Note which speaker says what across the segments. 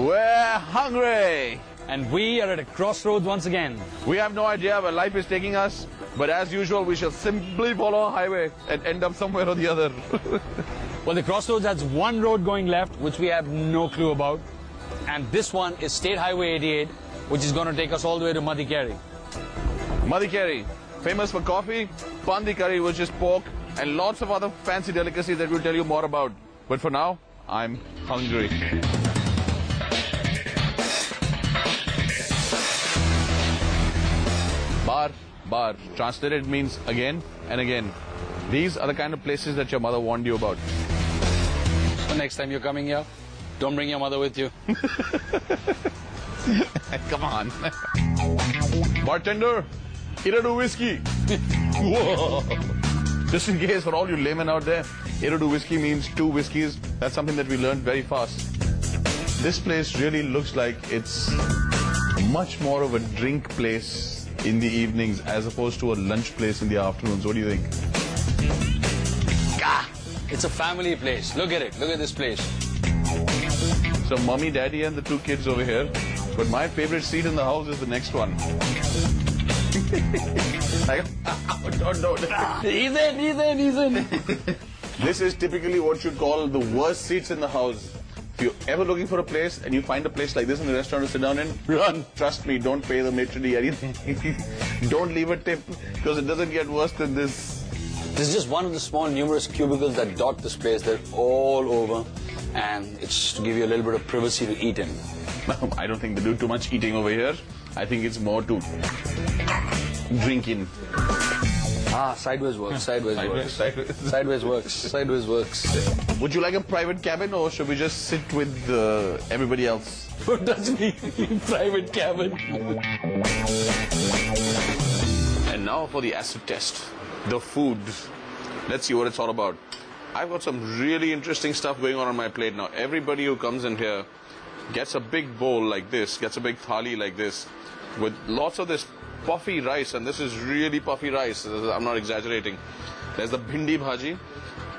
Speaker 1: We're hungry.
Speaker 2: And we are at a crossroads once again.
Speaker 1: We have no idea where life is taking us, but as usual, we shall simply follow a highway and end up somewhere or the other.
Speaker 2: Well, the crossroads has one road going left, which we have no clue about. And this one is State Highway 88, which is going to take us all the way to Madikeri.
Speaker 1: Madikeri, famous for coffee, pandi curry, which is pork, and lots of other fancy delicacies that we'll tell you more about. But for now, I'm hungry. Bar, translated means again and again. These are the kind of places that your mother warned you about.
Speaker 2: So next time you're coming here, don't bring your mother with you.
Speaker 1: Come on. Bartender, Iradu whiskey. Whoa. Just in case, for all you laymen out there, Iradu whiskey means 2 whiskeys. That's something that we learned very fast. This place really looks like it's much more of a drink place in the evenings as opposed to a lunch place in the afternoons. What do you think?
Speaker 2: It's a family place. Look at it. Look at this place.
Speaker 1: So mommy, daddy and the 2 kids over here. But my favorite seat in the house is the next one.
Speaker 2: He's in.
Speaker 1: This is typically what you'd call the worst seats in the house. If you're ever looking for a place and you find a place like this in a restaurant to sit down in, run. Trust me, don't pay the maitre d' anything. Don't leave a tip, because it doesn't get worse than this.
Speaker 2: This is just one of the small numerous cubicles that dot this place. They're all over, and it's to give you a little bit of privacy to eat in.
Speaker 1: I don't think they do too much eating over here. I think it's more to drink in.
Speaker 2: Sideways works. Sideways works.
Speaker 1: Would you like a private cabin, or should we just sit with everybody else?
Speaker 2: What does mean private cabin?
Speaker 1: And now for the acid test. The food. Let's see what it's all about. I've got some really interesting stuff going on my plate now. Everybody who comes in here gets a big bowl like this, gets a big thali like this, with lots of this puffy rice, and this is really puffy rice. I'm not exaggerating. There's the bhindi bhaji,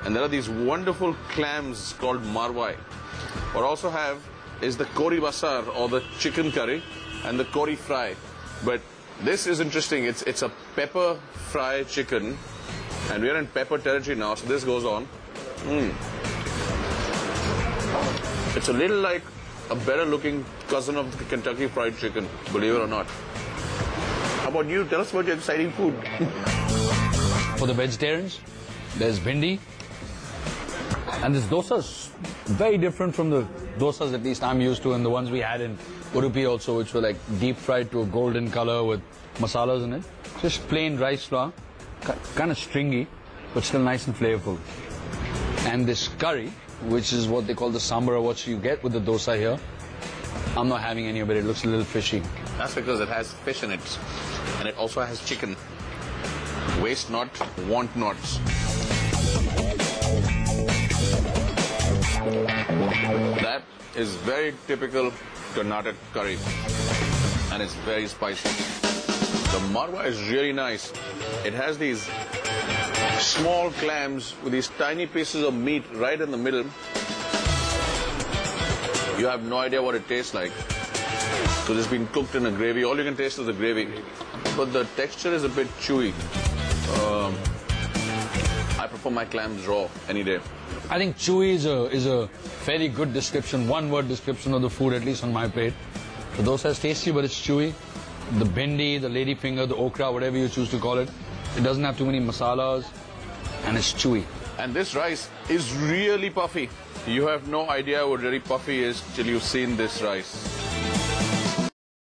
Speaker 1: and there are these wonderful clams called marwai. What I also have is the kori basar, or the chicken curry, and the kori fry. But this is interesting. It's a pepper fry chicken, and we're in pepper territory now, so this goes on. It's a little like a better looking cousin of the Kentucky Fried Chicken, believe it or not. How about you? Tell us about your exciting food.
Speaker 2: For the vegetarians, there's bhindi. And this dosa's very different from the dosas at least I'm used to, and the ones we had in Udupi also, which were like deep fried to a golden color with masalas in it. Just plain rice flour, kind of stringy, but still nice and flavorful. And this curry, which is what they call the sambar, what you get with the dosa here, I'm not having any of it. It looks a little fishy.
Speaker 1: That's because it has fish in it, and it also has chicken. Waste not, want not. That is very typical Karnataka curry, and it's very spicy. The marwa is really nice. It has these small clams with these tiny pieces of meat right in the middle. You have no idea what it tastes like, because it's been cooked in a gravy. All you can taste is the gravy, but the texture is a bit chewy. I prefer my clams raw any day.
Speaker 2: I think chewy is a fairly good description, one-word description of the food, at least on my plate. The dosa is tasty, but it's chewy. The bhindi, the ladyfinger, the okra, whatever you choose to call it, it doesn't have too many masalas, and it's chewy.
Speaker 1: And this rice is really puffy. You have no idea what really puffy is till you've seen this rice.